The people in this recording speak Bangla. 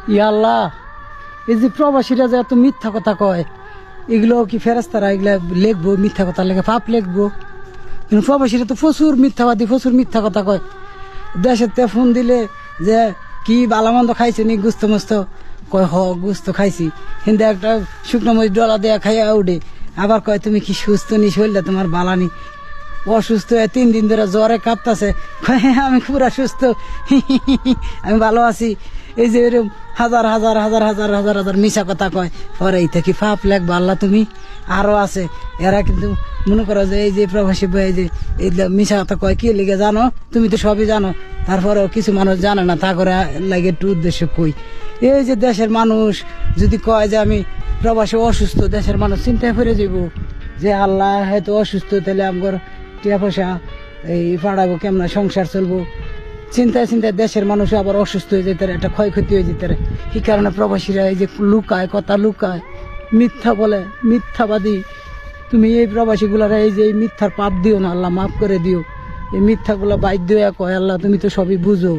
ইয়া আল্লাহ, এই যে প্রবাসীরা যে এত মিথ্যা কথা কয়, এগুলো কি ফেরেস্তারা এগুলা লিখবো? মিথ্যা কথা লেখে পাপ লিখবো? কিন্তু প্রবাসীরা তো প্রচুর মিথ্যাবাদী, প্রচুর মিথ্যা কথা কয়। দেশের তে ফোন দিলে যে কি বালামন্দ খাইছে নি, গুস্ত মুস্ত, কয় হ গুস্ত খাইছি, কিন্তু একটা শুকনো মরিচ ডলা দেয়া খাইয়া উঠে আবার কয় তুমি কি সুস্থ নি, শরীরটা তোমার বালানি, অসুস্থ হয়ে 3 দিন ধরে জ্বরে কাঁপতাছে, আমি পুরা সুস্থ, আমি ভালো আছি। এই যে এরকম হাজার হাজার হাজার হাজার হাজার হাজার মিশা কথা কয়, পরে এই থেকে পাপ লেখবা আল্লাহ তুমি। আরো আছে এরা কিন্তু মনে করো যে এই যে প্রবাসী ভাই যে এই মিশা কথা কয় কি লিগে জানো? তুমি তো সবই জানো, তারপরেও কিছু মানুষ জানে না, তা করে লাগে একটু উদ্দেশ্য কই। এই যে দেশের মানুষ যদি কয় যে আমি প্রবাসী অসুস্থ, দেশের মানুষ চিন্তায় পড়ে যাব যে আল্লাহ হয়তো অসুস্থ, তাহলে আমার টিয়া পয়সা এই পাড়াবো, কেমন সংসার চলবো, চিন্তায় চিন্তায় দেশের মানুষ আবার অসুস্থ হয়ে যেতে, একটা ক্ষয়ক্ষতি হয়ে যেতে। কি কারণে প্রবাসীরা এই যে লুকায়, কথা লুকায়, মিথ্যা বলে, মিথ্যাবাদী। তুমি এই প্রবাসীগুলার এই যে এই মিথ্যার পাপ দিও না, আল্লাহ মাফ করে দিও। এই মিথ্যাগুলো বাধ্য হয়ে কয় আল্লাহ তুমি তো সবই বুঝো।